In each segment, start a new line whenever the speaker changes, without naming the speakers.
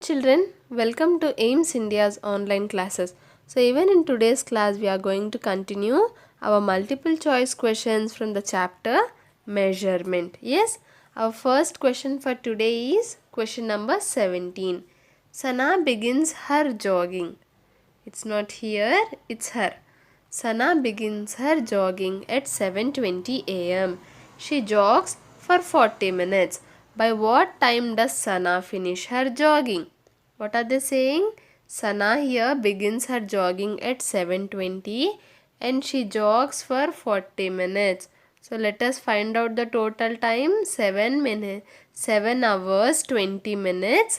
Children, welcome to AIMS India's online classes. So even in today's class, we are going to continue our multiple choice questions from the chapter measurement. Yes, our first question for today is question number 17. Sana begins her jogging. It's not here, it's her. Sana begins her jogging at 7:20 am. She jogs for 40 minutes. By what time does Sana finish her jogging? What are they saying? Sana here begins her jogging at 7:20 and she jogs for 40 minutes. So let us find out the total time. 7 hours 20 minutes.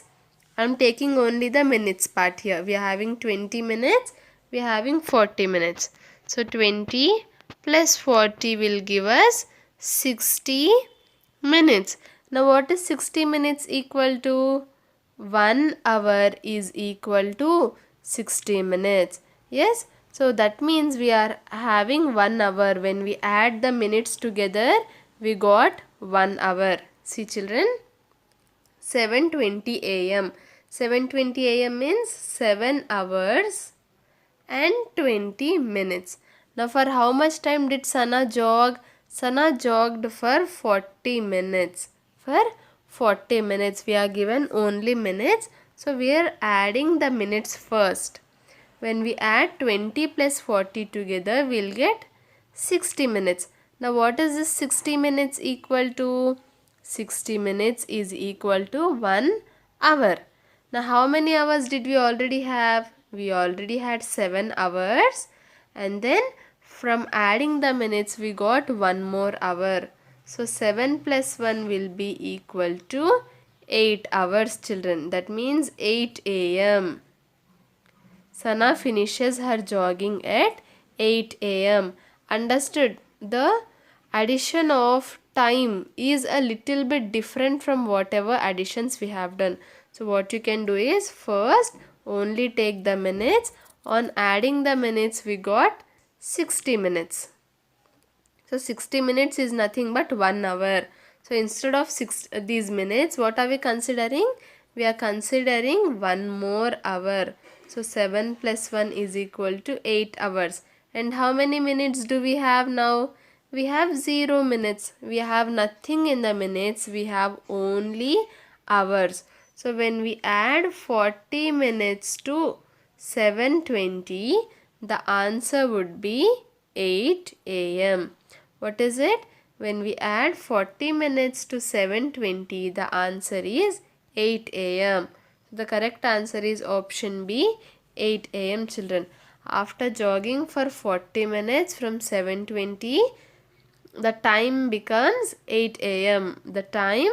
I'm taking only the minutes part here. We are having 20 minutes. We are having 40 minutes. So 20 plus 40 will give us 60 minutes. Now what is 60 minutes equal to? 1 hour is equal to 60 minutes. Yes. So that means we are having 1 hour. When we add the minutes together, we got 1 hour. See children. 7:20 am. 7:20 am means 7 hours and 20 minutes. Now for how much time did Sana jog? Sana jogged for 40 minutes. For 40 minutes. We are given only minutes. So we are adding the minutes first. When we add 20 plus 40 together, we will get 60 minutes. Now what is this 60 minutes equal to? 60 minutes is equal to 1 hour. Now how many hours did we already have? We already had 7 hours, and then from adding the minutes we got 1 more hour. So 7 plus 1 will be equal to 8 hours children. That means 8 am. Sana finishes her jogging at 8 am. Understood? The addition of time is a little bit different from whatever additions we have done. So what you can do is first only take the minutes. On adding the minutes we got 60 minutes. So 60 minutes is nothing but 1 hour. So instead of these minutes, what are we considering? We are considering 1 more hour. So 7 plus 1 is equal to 8 hours. And how many minutes do we have now? We have 0 minutes. We have nothing in the minutes. We have only hours. So when we add 40 minutes to 7:20, the answer would be 8 am. What is it? When we add 40 minutes to 7:20, the answer is 8 am. The correct answer is option B, 8 am children. After jogging for 40 minutes from 7:20, the time becomes 8 am. The time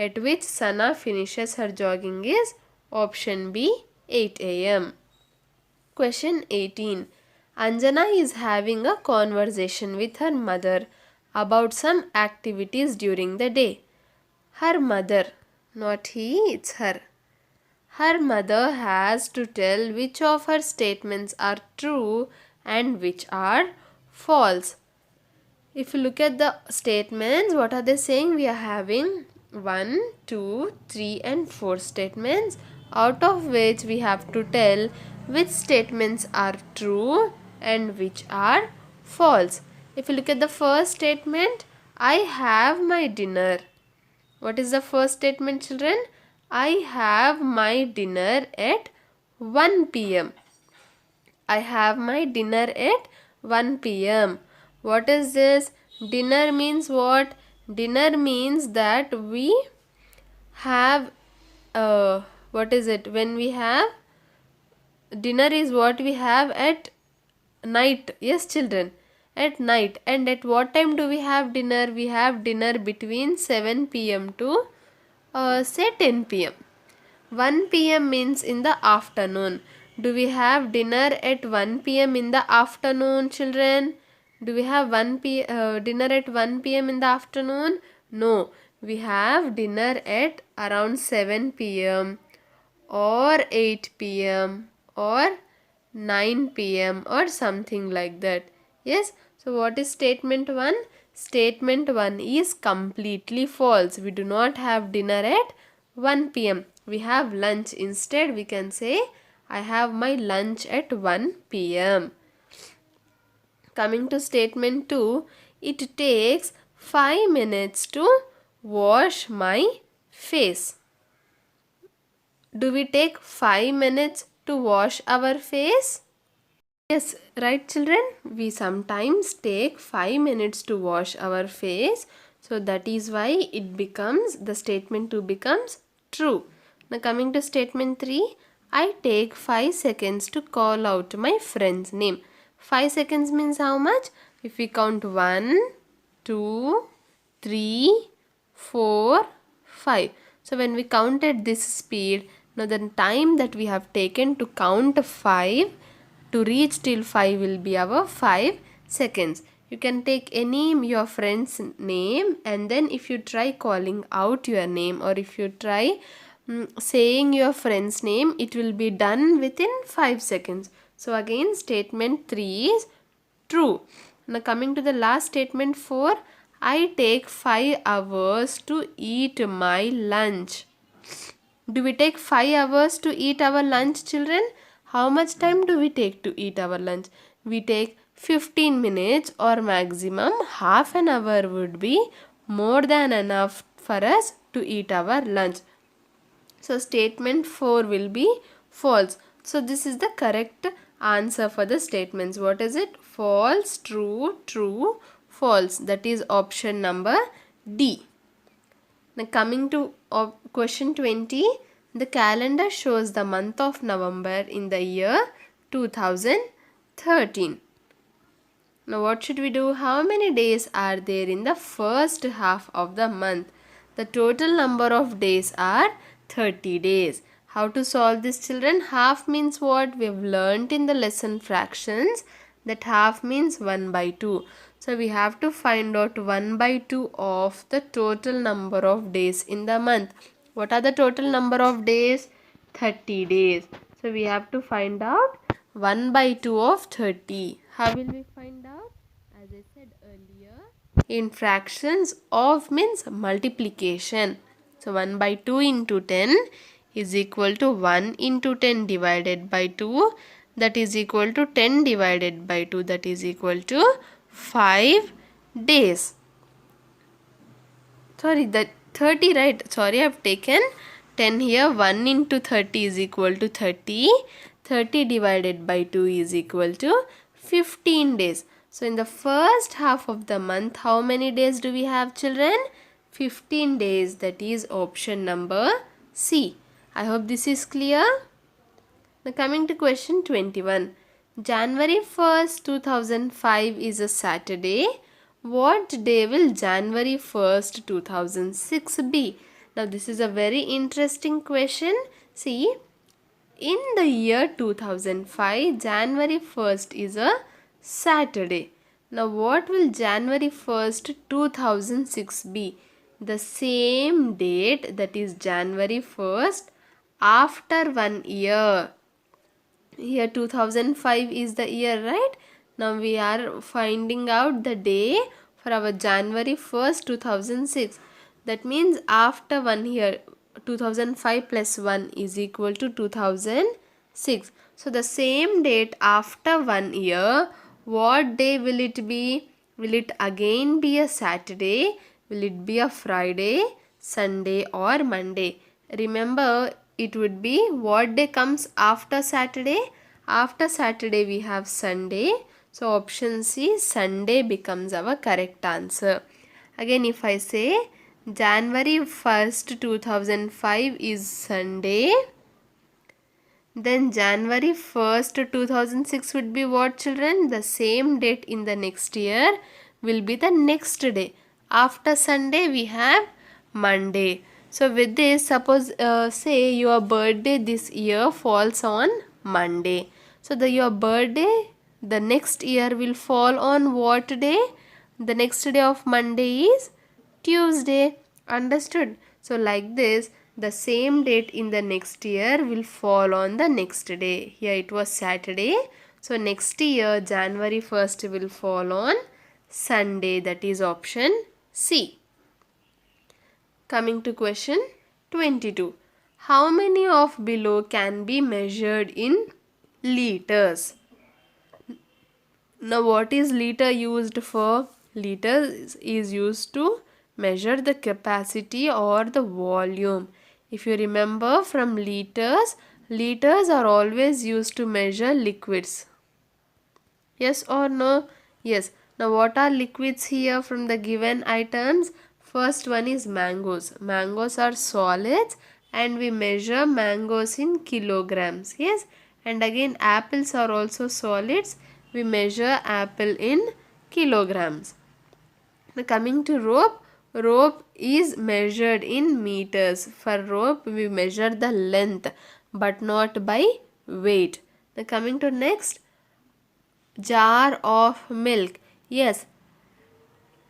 at which Sana finishes her jogging is option B, 8 am. Question 18. Anjana is having a conversation with her mother about some activities during the day. Her mother, not he, it's her. Her mother has to tell which of her statements are true and which are false. If you look at the statements, what are they saying? We are having 1, 2, 3 and 4 statements, out of which we have to tell which statements are true and which are false. If you look at the first statement, I have my dinner. What is the first statement children? I have my dinner at 1 p.m. I have my dinner at 1 p.m. What is this? Dinner means what? Dinner means that we have, what is it? When we have, dinner is what we have at night. Yes children, at night. And at what time do we have dinner? We have dinner between 7 p.m. to say 10 p.m. 1 p.m. means in the afternoon. Do we have dinner at 1 p.m. in the afternoon children? Do we have dinner at 1 p.m. in the afternoon? No. We have dinner at around 7 p.m. or 8 p.m. or 9 p.m. or something like that. Yes. So what is statement 1? Statement 1 is completely false. We do not have dinner at 1 p.m. we have lunch. Instead, we can say, I have my lunch at 1 p.m. Coming to statement 2, it takes 5 minutes to wash my face. Do we take 5 minutes to wash our face? Yes, right children, we sometimes take 5 minutes to wash our face. So that is why the statement 2 becomes true. Now coming to statement 3, I take 5 seconds to call out my friend's name. 5 seconds means how much? If we count 1, 2, 3, 4, 5. So when we counted this speed, now the time that we have taken to count 5, to reach till 5 will be our 5 seconds. You can take any your friend's name, and then if you try calling out your name, or if you try saying your friend's name, it will be done within 5 seconds. So again statement 3 is true. Now coming to the last statement 4, I take 5 hours to eat my lunch. Do we take 5 hours to eat our lunch, children? How much time do we take to eat our lunch? We take 15 minutes, or maximum half an hour would be more than enough for us to eat our lunch. So statement 4 will be false. So this is the correct answer for the statements. What is it? False, true, true, false. That is option number D. Now coming to question 20, the calendar shows the month of November in the year 2013. Now what should we do? How many days are there in the first half of the month? The total number of days are 30 days. How to solve this, children? Half means what? We have learnt in the lesson fractions that half means 1 by 2. So we have to find out 1 by 2 of the total number of days in the month. What are the total number of days? 30 days. So we have to find out 1 by 2 of 30. How will we find out? As I said earlier, in fractions, of means multiplication. So 1 by 2 into 10 is equal to 1 into 10 divided by 2, that is equal to 10 divided by 2, that is equal to 5 days. Sorry, that 30, right? Sorry, I have taken 10 here. 1 into 30 is equal to 30. 30 divided by 2 is equal to 15 days. So in the first half of the month, how many days do we have, children? 15 days. That is option number C. I hope this is clear. Now coming to question 21. January 1st, 2005 is a Saturday. What day will January 1st, 2006 be? Now this is a very interesting question. See, in the year 2005, January 1st is a Saturday. Now what will January 1st, 2006 be? The same date, that is January 1st, after 1 year. Here 2005 is the year, right? Now we are finding out the day for our January 1st, 2006. That means after 1 year, 2005 plus 1 is equal to 2006. So the same date after 1 year, what day will it be? Will it again be a Saturday? Will it be a Friday, Sunday or Monday? Remember, it would be what day comes after Saturday? After Saturday we have Sunday. So option C, Sunday, becomes our correct answer. Again, if I say January 1st, 2005 is Sunday, then January 1st, 2006 would be what, children? The same date in the next year will be the next day. After Sunday we have Monday. So with this, suppose say your birthday this year falls on Monday. So your birthday the next year will fall on what day? The next day of Monday is Tuesday. Understood? So like this, the same date in the next year will fall on the next day. Here it was Saturday. So next year January 1st will fall on Sunday. That is option C. Coming to question 22. How many of below can be measured in liters? Now what is liter used for? Liter is used to measure the capacity or the volume. If you remember from liters, liters are always used to measure liquids. Yes or no? Yes. Now what are liquids here from the given items? First one is mangoes. Mangoes are solids and we measure mangoes in kilograms. Yes. And again apples are also solids. We measure apple in kilograms. Now coming to rope, rope is measured in meters. For rope we measure the length but not by weight. Now coming to next, jar of milk. Yes,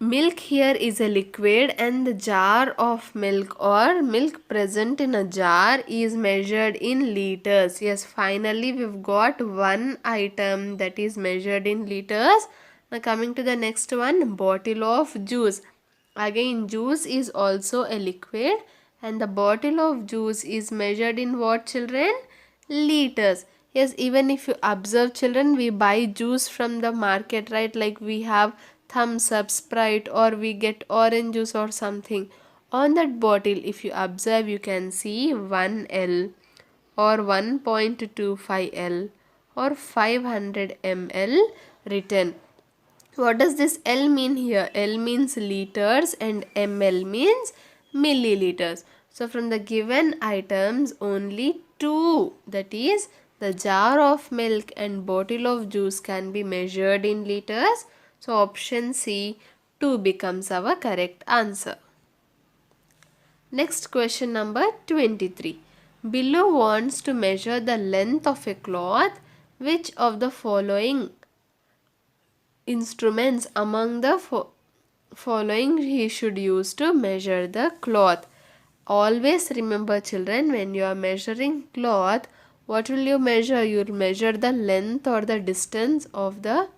milk here is a liquid and the jar of milk or milk present in a jar is measured in liters. Yes, finally we've got one item that is measured in liters. Now coming to the next one, bottle of juice. Again juice is also a liquid and the bottle of juice is measured in what, children? Liters. Yes, even if you observe, children, we buy juice from the market, right? Like we have Thumbs Up, Sprite, or we get orange juice or something. On that bottle, if you observe, you can see 1L or 1.25L or 500 ml written. What does this L mean here? L means liters and ml means milliliters. So from the given items, only two, that is the jar of milk and bottle of juice, can be measured in liters. So option C, 2 becomes our correct answer. Next question number 23. Below wants to measure the length of a cloth. Which of the following instruments among the following he should use to measure the cloth? Always remember, children, when you are measuring cloth, what will you measure? You will measure the length or the distance of the,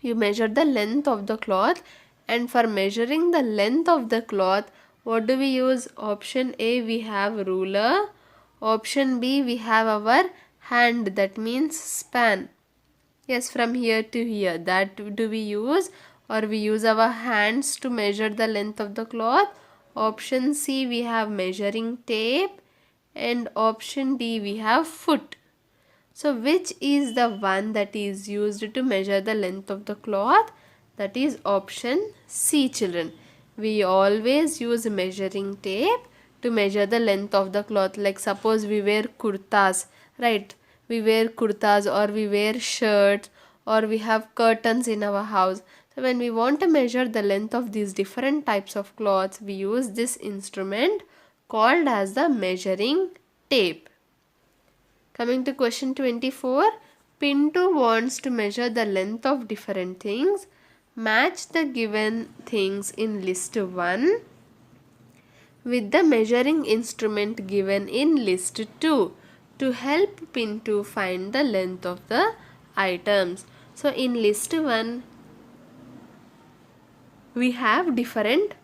you measure the length of the cloth, and for measuring the length of the cloth, what do we use? Option A, we have ruler. Option B, we have our hand, that means span. Yes, from here to here, that do we use, or we use our hands to measure the length of the cloth. Option C, we have measuring tape, and option D, we have foot. So which is the one that is used to measure the length of the cloth? That is option C, children. We always use measuring tape to measure the length of the cloth. Like suppose we wear kurtas, right? We wear kurtas or we wear shirts or we have curtains in our house. So when we want to measure the length of these different types of cloths, we use this instrument called as the measuring tape. Coming to question 24, Pinto wants to measure the length of different things. Match the given things in list 1 with the measuring instrument given in list 2 to help Pinto find the length of the items. So in list 1, we have different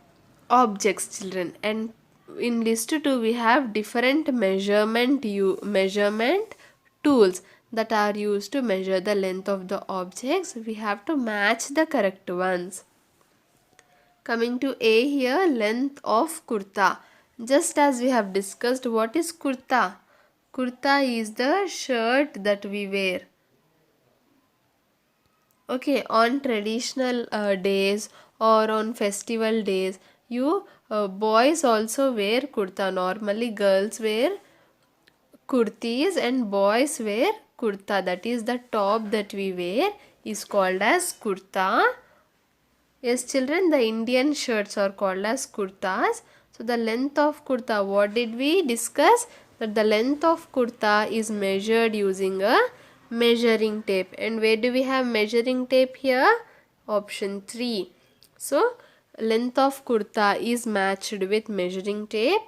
objects, children, and in list 2 we have different measurement tools that are used to measure the length of the objects. We have to match the correct ones. Coming to A here, length of kurta. Just as we have discussed, what is kurta? Kurta is the shirt that we wear. Okay, on traditional days or on festival days, you boys also wear kurta. Normally girls wear kurtis and boys wear kurta. That is the top that we wear is called as kurta. Yes, children, the Indian shirts are called as kurtas. So the length of kurta, what did we discuss? That the length of kurta is measured using a measuring tape. And where do we have measuring tape here? Option 3. So length of kurta is matched with measuring tape.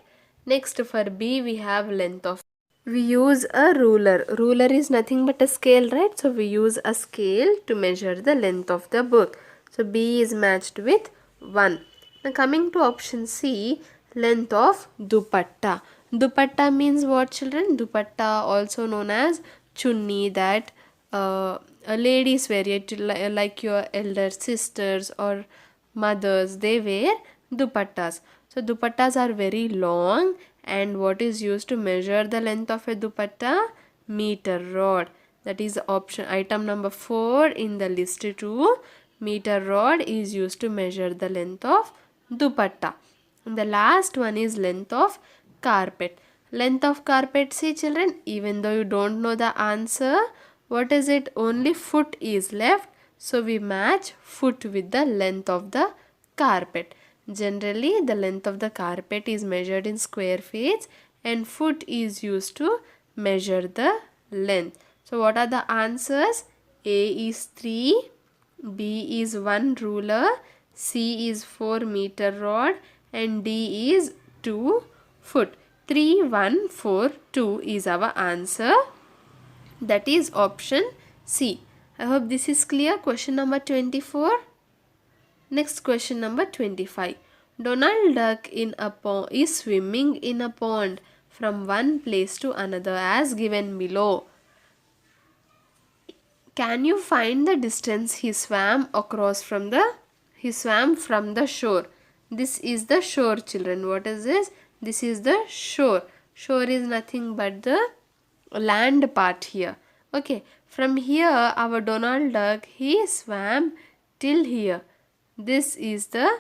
Next, for B, we have length of, we use a ruler. Ruler is nothing but a scale, right? So we use a scale to measure the length of the book. So B is matched with 1. Now coming to option C, length of dupatta. Dupatta means what, children? Dupatta, also known as chunni, that ladies wear it, like your elder sisters or mothers, they wear dupattas. So dupattas are very long, and what is used to measure the length of a dupatta? Meter rod. That is option item number 4 in the list 2. Meter rod is used to measure the length of dupatta. And the last one is length of carpet. Length of carpet, see children, even though you don't know the answer, what is it? Only foot is left. So we match foot with the length of the carpet. Generally, the length of the carpet is measured in square feet, and foot is used to measure the length. So what are the answers? A is 3, B is 1 ruler, C is 4 meter rod, and D is 2 foot. 3, 1, 4, 2 is our answer. That is option C. I hope this is clear. Question number 24. Next, question number 25. Donald Duck is swimming in a pond from one place to another as given below. Can you find the distance he swam from the shore? This is the shore, children. What is this? This is the shore. Shore is nothing but the land part here. Okay, from here our Donald Duck, he swam till here. This is the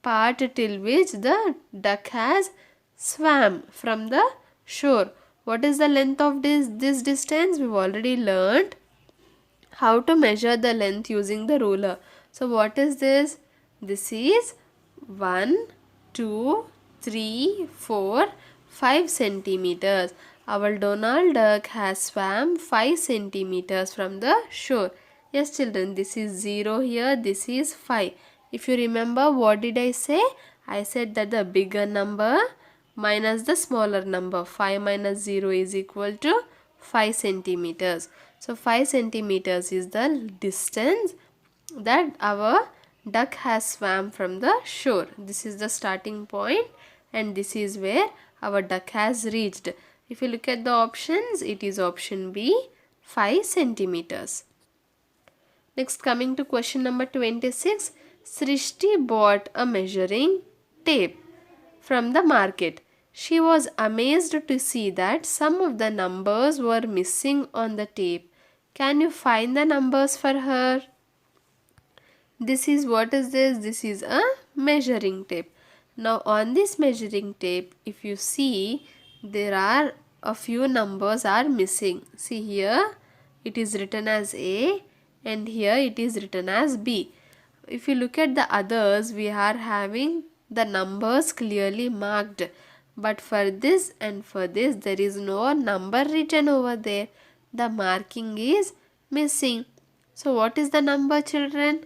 part till which the duck has swam from the shore. What is the length of this distance? We've already learned how to measure the length using the ruler. So what is this? This is 1, 2, 3, 4, 5 centimeters. Our Donald Duck has swam 5 centimeters from the shore. Yes children, this is 0 here, this is 5. If you remember, what did I say? I said that the bigger number minus the smaller number. 5 minus 0 is equal to 5 centimeters. So 5 centimeters is the distance that our duck has swam from the shore. This is the starting point, and this is where our duck has reached. If you look at the options, it is option B, 5 centimeters. Next, coming to question number 26. Srishti bought a measuring tape from the market. She was amazed to see that some of the numbers were missing on the tape. Can you find the numbers for her? This is, what is this? This is a measuring tape. Now on this measuring tape, if you see, there are a few numbers are missing. See here, it is written as A, and here it is written as B. If you look at the others, we are having the numbers clearly marked. But for this and for this, there is no number written over there. The marking is missing. So what is the number, children?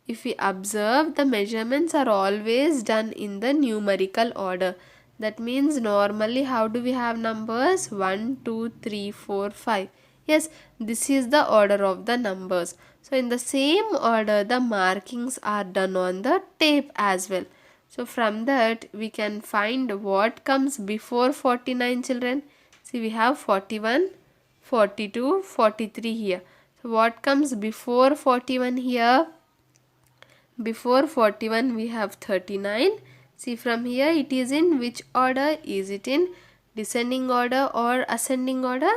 If we observe, the measurements are always done in the numerical order. That means normally how do we have numbers? 1, 2, 3, 4, 5. Yes, this is the order of the numbers. So in the same order, the markings are done on the tape as well. So from that, we can find what comes before 49, children. See, we have 41, 42, 43 here. So what comes before 41 here? Before 41 we have 39. See, from here it is in which order? Is it in descending order or ascending order?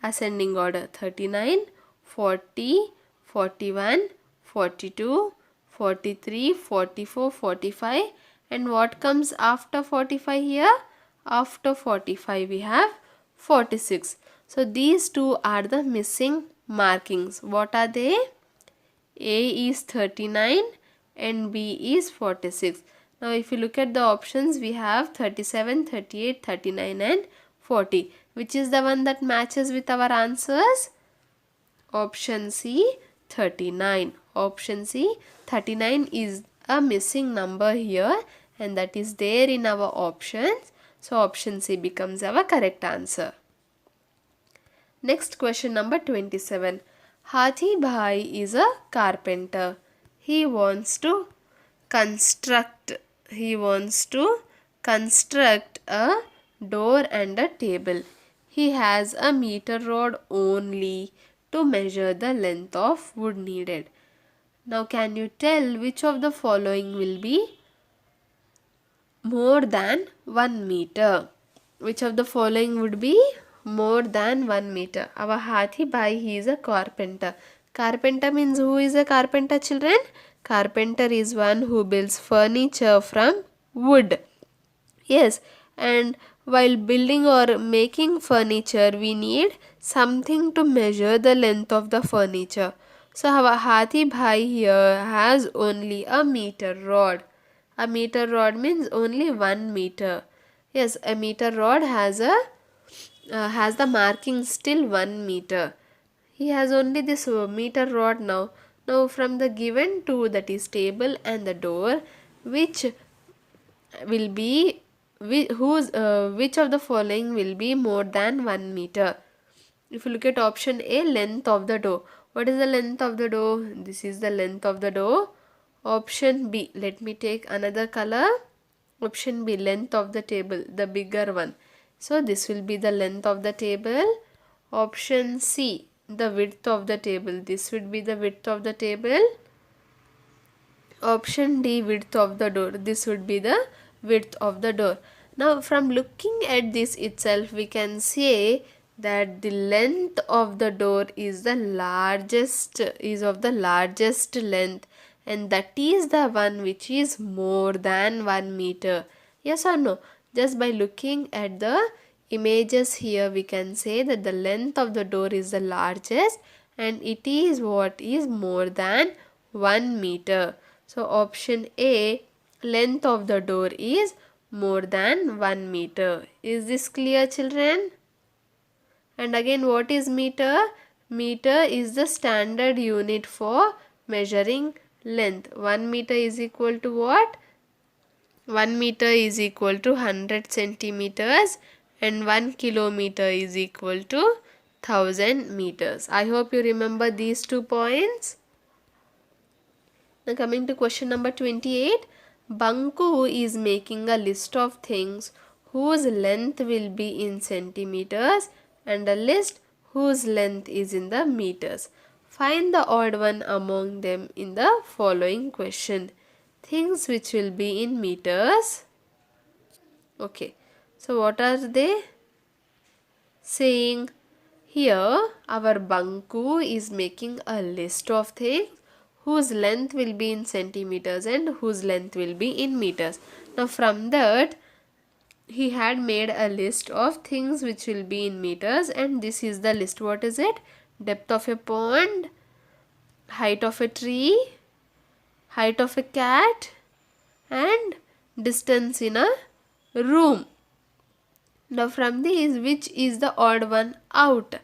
Ascending order. 39, 40, 41, 42, 43, 44, 45. And what comes after 45 here? After 45 we have 46. So these two are the missing markings. What are they? A is 39 and B is 46. Now if you look at the options, we have 37, 38, 39 and 40. Which is the one that matches with our answers? Option C, 39. Option C, 39 is a missing number here, and that is there in our options. So option C becomes our correct answer. Next, question number 27. Hathi Bhai is a carpenter. He wants to construct a door and a table. He has a meter rod only to measure the length of wood needed. Now can you tell which of the following will be more than 1 meter? Which of the following would be more than 1 meter? Our Hathi Bhai, he is a carpenter. Carpenter means who is a carpenter, children? Carpenter is one who builds furniture from wood. Yes, and while building or making furniture, we need something to measure the length of the furniture. So our Hathi Bhai here has only a meter rod. A meter rod means only 1 meter. Yes, a meter rod has the marking still 1 meter. He has only this meter rod now. Now from the given two, that is table and the door, which will be which of the following will be more than 1 meter? If you look at option A, length of the door. What is the length of the door? This is the length of the door. Option B, let me take another color. Option B, length of the table, the bigger one. So this will be the length of the table. Option C, the width of the table. This would be the width of the table. Option D, width of the door. This would be the width of the door. Now from looking at this itself, we can say that the length of the door is of the largest length, and that is the one which is more than 1 meter. Yes or no? Just by looking at the images here, we can say that the length of the door is the largest and it is what is more than 1 meter. So option A, length of the door is more than 1 meter. Is this clear, children? And again, what is meter? Meter is the standard unit for measuring length. 1 meter is equal to what? 1 meter is equal to 100 centimeters and 1 kilometer is equal to 1000 meters. I hope you remember these 2 points. Now coming to question number 28. Banku is making a list of things whose length will be in centimeters and a list whose length is in the meters. Find the odd one among them in the following question. Things which will be in meters. Okay, so what are they saying? Here our Banku is making a list of things whose length will be in centimeters and whose length will be in meters. Now from that, he had made a list of things which will be in meters, and this is the list. What is it? Depth of a pond, height of a tree, height of a cat, and distance in a room. Now from these, which is the odd one out?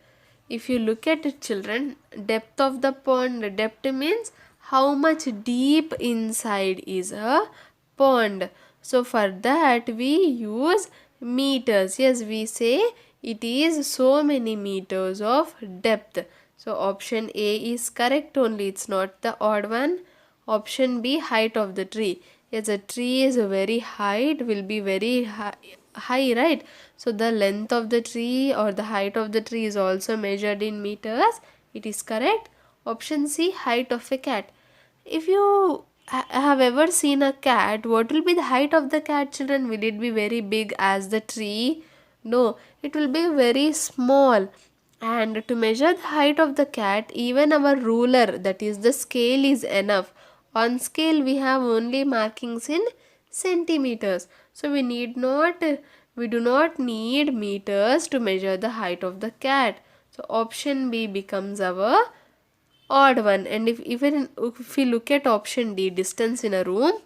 If you look at it, children, depth of the pond, depth means how much deep inside is a pond. So for that we use meters. Yes, we say it is so many meters of depth. So option A is correct only, it's not the odd one. Option B, height of the tree. Yes, a tree is very height, will be very high, right? So the length of the tree or the height of the tree is also measured in meters. It is correct. Option C, height of a cat. If you have ever seen a cat, what will be the height of the cat, children? Will it be very big as the tree? No, it will be very small. And to measure the height of the cat, even our ruler, that is the scale, is enough. On scale we have only markings in centimeters. So we do not need meters to measure the height of the cat. So option B becomes our odd one. And if we look at option D, distance in a room,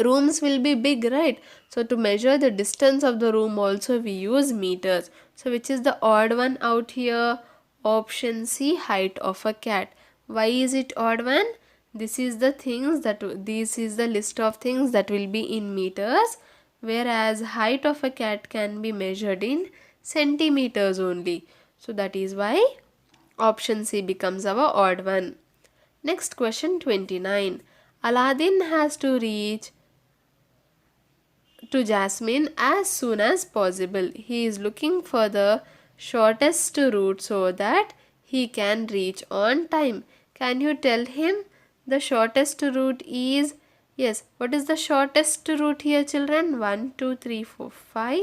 rooms will be big, right? So to measure the distance of the room also we use meters. So which is the odd one out here? Option C, height of a cat. Why is it odd one? This is the list of things that will be in meters, whereas height of a cat can be measured in centimeters only. So that is why option C becomes our odd one. Next question 29. Aladdin has to reach to Jasmine as soon as possible. He is looking for the shortest route so that he can reach on time. Can you tell him the shortest route is? Yes, what is the shortest route here, children? 1, 2, 3, 4, 5.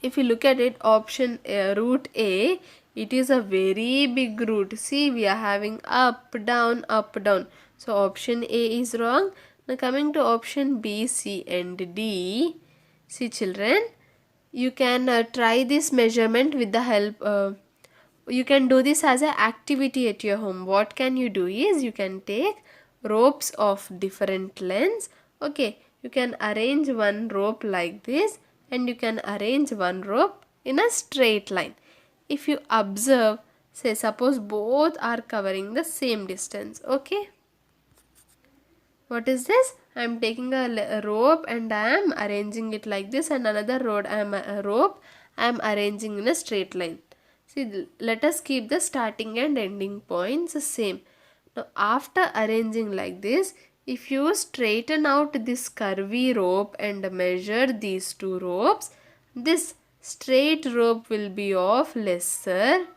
If you look at it, option route A, it is a very big route. See, we are having up, down, up, down. So option A is wrong. Now coming to option B, C and D. See children, you can try this measurement with the help. You can do this as an activity at your home. What can you do is, you can take ropes of different lengths. Okay, you can arrange one rope like this and you can arrange one rope in a straight line. If you observe, say suppose both are covering the same distance. Okay, what is this? I am taking a rope and I am arranging it like this, and another rope I am arranging in a straight line. See, let us keep the starting and ending points the same. Now after arranging like this, if you straighten out this curvy rope and measure these two ropes, this straight rope will be of lesser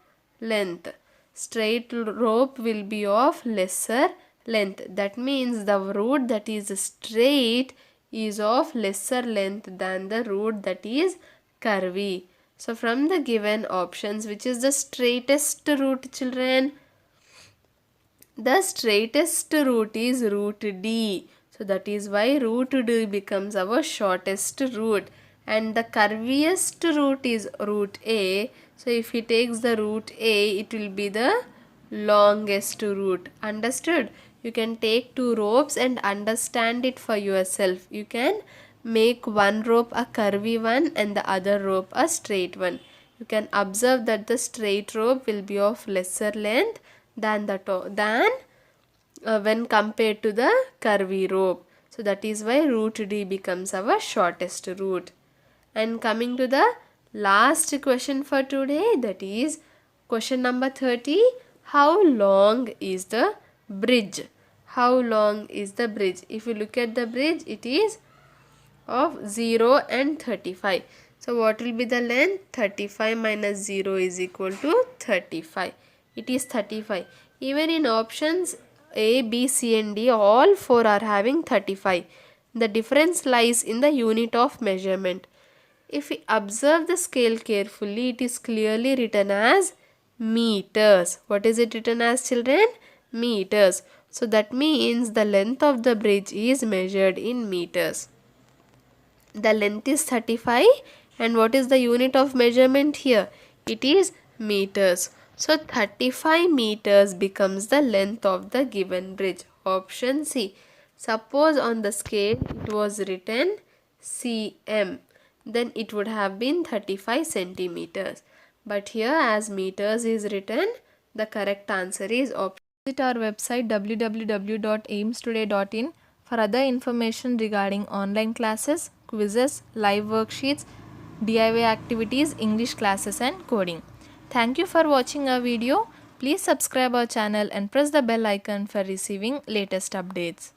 length. Straight rope will be of lesser length. That means the route that is straight is of lesser length than the route that is curvy. So from the given options, which is the straightest route, children? The straightest route is route D. So that is why route D becomes our shortest route. And the curviest route is route A. So if he takes the route A, it will be the longest route. Understood? You can take two ropes and understand it for yourself. You can make one rope a curvy one and the other rope a straight one. You can observe that the straight rope will be of lesser length than when compared to the curvy rope. So that is why route D becomes our shortest route. And coming to the last question for today, that is question number 30. How long is the bridge? How long is the bridge? If you look at the bridge, it is of 0 and 35. So what will be the length? 35 minus 0 is equal to 35. It is 35. Even in options A, B, C and D, all four are having 35. The difference lies in the unit of measurement. If we observe the scale carefully, it is clearly written as meters. What is it written as, children? Meters. So that means the length of the bridge is measured in meters. The length is 35 and what is the unit of measurement here? It is meters. So 35 meters becomes the length of the given bridge. Option C. Suppose on the scale it was written cm, then it would have been 35 centimeters. But here as meters is written, the correct answer is option.
Visit our website www.aimstoday.in for other information regarding online classes, quizzes, live worksheets, DIY activities, English classes and coding. Thank you for watching our video. Please subscribe our channel and press the bell icon for receiving latest updates.